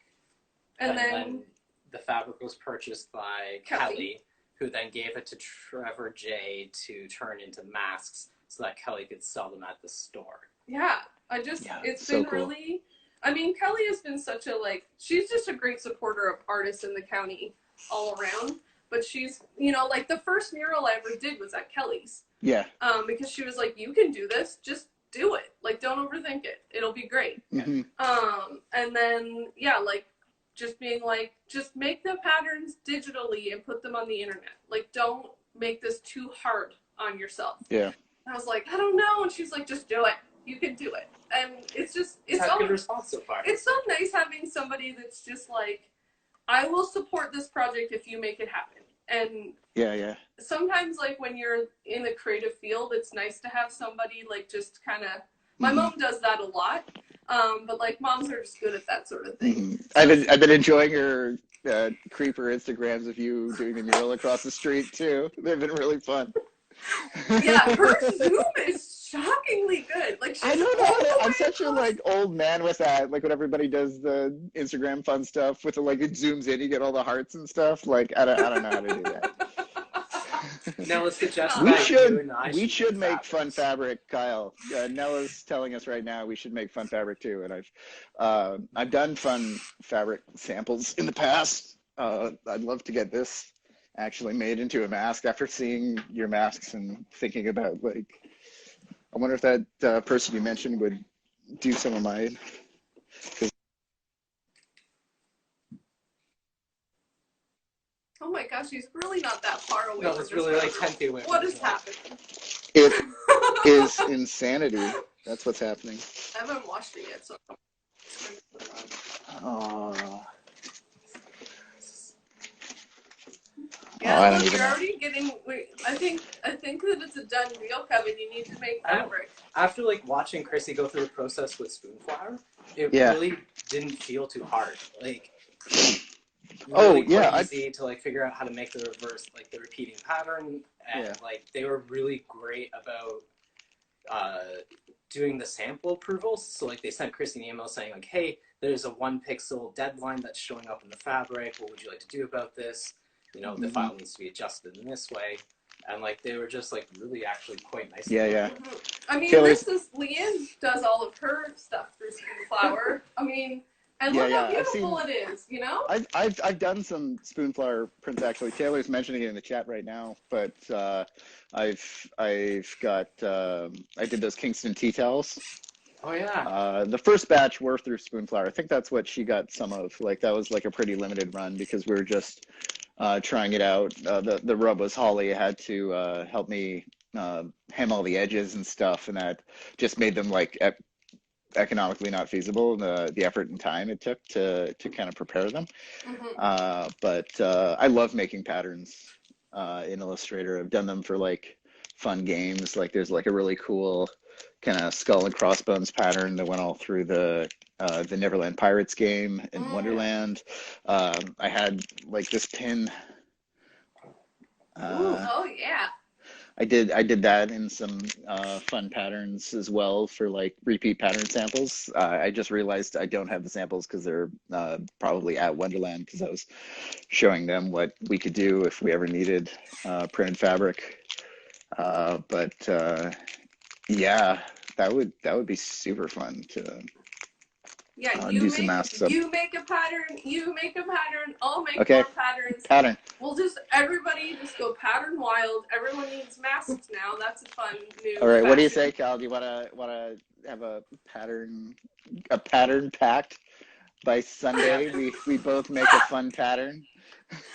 And then the fabric was purchased by Kelly, who then gave it to Trevor J to turn into masks so that Kelly could sell them at the store. Yeah, it's been cool. Really, I mean, Kelly has been such a, like, she's just a great supporter of artists in the county all around. But she's, you know, like, the first mural I ever did was at Kelly's. Yeah. Because she was like, you can do this, just do it. Like, don't overthink it. It'll be great. Mm-hmm. And then, yeah, like, just being like, just make the patterns digitally and put them on the internet. Like, don't make this too hard on yourself. Yeah. And I was like, I don't know. And she's like, just do it. You can do it. And it's just, it's a good response so far. It's so nice having somebody that's just like, I will support this project if you make it happen. And yeah. Sometimes, like, when you're in the creative field, it's nice to have somebody, like, just kind of, my mom does that a lot. But, like, moms are just good at that sort of thing. Mm-hmm. I've been enjoying your creeper Instagrams of you doing the mural across the street too. They've been really fun. Yeah, her Zoom is shockingly good. Like, she's I don't know. I'm such a like old man with that. Like when everybody does the Instagram fun stuff with the, like, it zooms in, you get all the hearts and stuff. Like I don't know how to do that. Now let's suggest we should make fun fabric, Kyle. Nella's telling us right now we should make fun fabric too, and I've done fun fabric samples in the past. I'd love to get this actually made into a mask after seeing your masks and thinking about, like, I wonder if that person you mentioned would do some of mine. Oh my gosh, he's really not that far away. No, it's really like 10 feet away. What is happening? It is insanity. That's what's happening. I haven't watched it yet, so. Oh. Yeah, look, you're already getting. I think that it's a done deal, Kevin. You need to make fabric. After, like, watching Chrissy go through the process with spoon flour, it really didn't feel too hard. Like, really easy to, like, figure out how to make the reverse, like, the repeating pattern, and like, they were really great about doing the sample approvals. So, like, they sent Chrissy an email saying, like, hey, there's a 1 pixel deadline that's showing up in the fabric. What would you like to do about this? You know, the file needs to be adjusted in this way. And, like, they were just, like, really actually quite nice. Yeah. I mean, Leanne does all of her stuff through spoon flour. I mean, and look how beautiful it is, you know? I've done some spoon flour prints, actually. Taylor's mentioning it in the chat right now, but I've got, I did those Kingston tea towels. Oh, yeah. The first batch were through spoon flour. I think that's what she got some of. Like, that was, like, a pretty limited run because we were just trying it out. The rub was Holly had to help me hem all the edges and stuff, and that just made them, like, economically not feasible, the effort and time it took to kind of prepare them. But I love making patterns in Illustrator. I've done them for, like, fun games. Like, there's, like, a really cool kind of skull and crossbones pattern that went all through the Neverland Pirates game in Wonderland. I had, like, this pin. Oh yeah. I did that in some fun patterns as well for, like, repeat pattern samples. I just realized I don't have the samples because they're probably at Wonderland, because I was showing them what we could do if we ever needed printed fabric. Yeah, that would be super fun to do some masks up. You make a pattern, I'll make more patterns. We'll everybody just go pattern wild. Everyone needs masks now. That's a fun new All right, fashion. What do you say, Cal? Do you wanna have a pattern pact by Sunday? we both make a fun pattern.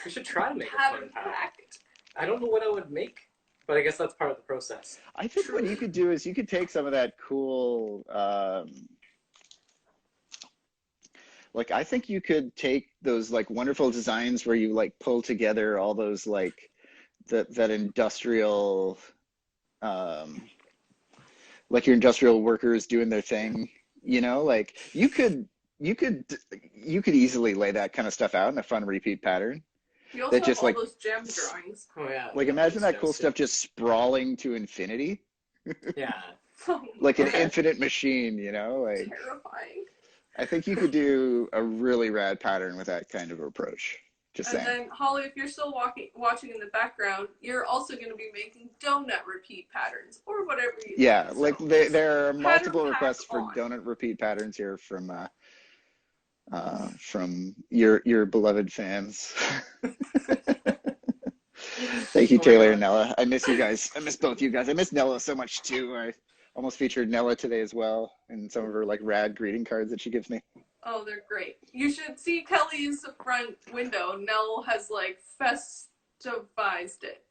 We should try to make a fun pact. I don't know what I would make, but I guess that's part of the process. I think what you could do is you could take some of that cool, like, I think you could take those, like, wonderful designs where you, like, pull together all those, like, that industrial, like, your industrial workers doing their thing, you know, like, you could easily lay that kind of stuff out in a fun repeat pattern. You also have all those gem drawings. Oh yeah. Like, imagine that cool stuff just sprawling to infinity. Yeah. Like an infinite machine, you know, like. Terrifying. I think you could do a really rad pattern with that kind of approach. Just And saying. then, Holly, if you're still watching in the background, you're also going to be making donut repeat patterns or whatever you Yeah, think. like So there are multiple pattern pack requests for on. donut repeat patterns here from your beloved fans. Thank you, Oh my Taylor and God. Nella. I miss you guys. I miss both you guys. I miss Nella so much too. I almost featured Nella today as well in some of her like rad greeting cards that she gives me. Oh, they're great. You should see Kelly's front window. Nell has like festivized it.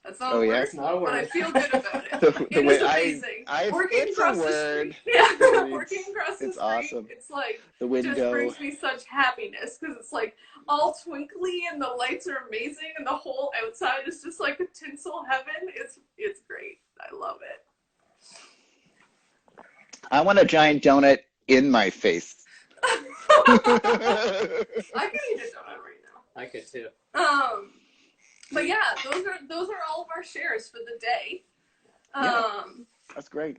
That's not Oh a yeah, word, It's not a but I word. feel good about it. the It way is amazing. Working it's a across the word. street. Yeah, It's working across the it's street. awesome. It's like The just window. brings me such happiness because it's like all twinkly and the lights are amazing and the whole outside is just like a tinsel heaven. It's great. I love it. I want a giant donut in my face. I could eat a donut right now. I could too. But yeah, those are all of our shares for the day. That's great.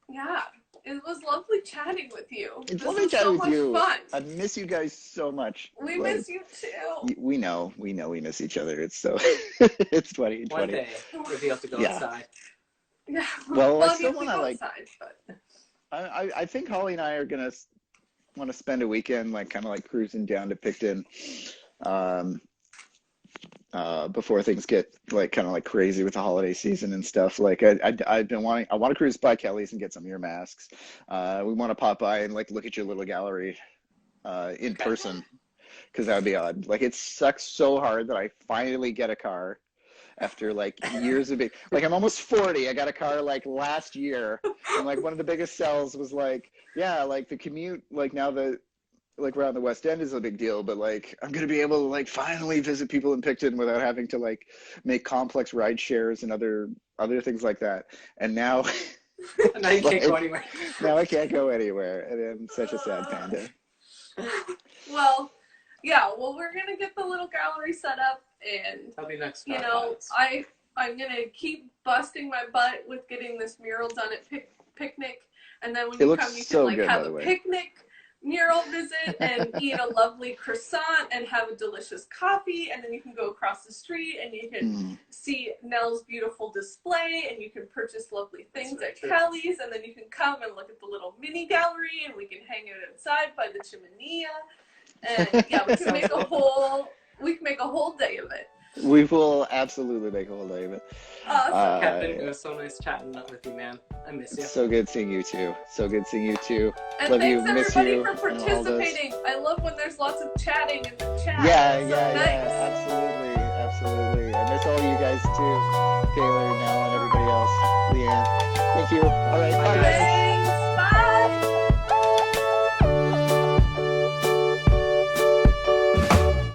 Yeah, it was lovely chatting with you. It's This lovely was chatting so with much you. fun. I miss you guys so much. We Like, miss you too. we know we miss each other. It's so it's 2020. One day we'll be able to go Yeah. outside. Yeah. Well, I still guess we want to go like. outside, but I think Holly and I are gonna want to spend a weekend like kind of like cruising down to Picton, before things get like kind of like crazy with the holiday season and stuff. Like I've been wanting. I want to cruise by Kelly's and get some of your masks. We want to pop by and like look at your little gallery in person because that would be odd. Like it sucks so hard that I finally get a car after like years of being like I'm almost 40. I got a car like last year, and like one of the biggest sells was like, yeah, like the commute like now the like around the West End is a big deal, but like I'm gonna be able to like finally visit people in Picton without having to like make complex ride shares and other things like that. And now Now you can't go anywhere. now I can't go anywhere, and I'm such a sad panda. well, yeah. Well, we're gonna get the little gallery set up, and That'll be next. you know, I'm gonna keep busting my butt with getting this mural done at picnic, and then when It you looks come, you so can like good, by have the a way. picnic mural visit and eat a lovely croissant and have a delicious coffee, and then you can go across the street and you can see Nell's beautiful display, and you can purchase lovely things at Kelly's, and then you can come and look at the little mini gallery, and we can hang out outside by the chimenea, and yeah, we can make a whole day of it. We will absolutely make a whole day of it. Awesome. Kevin, it was so nice chatting with you, man. I miss you. So good seeing you too. So good seeing you too. And Love thanks you, miss everybody you, for and all those. participating. I love when there's lots of chatting in the chat. Yeah, It's so yeah, nice. absolutely. I miss all you guys too. Taylor, Nell, and everybody else. Leanne. Thank you. All right, bye guys.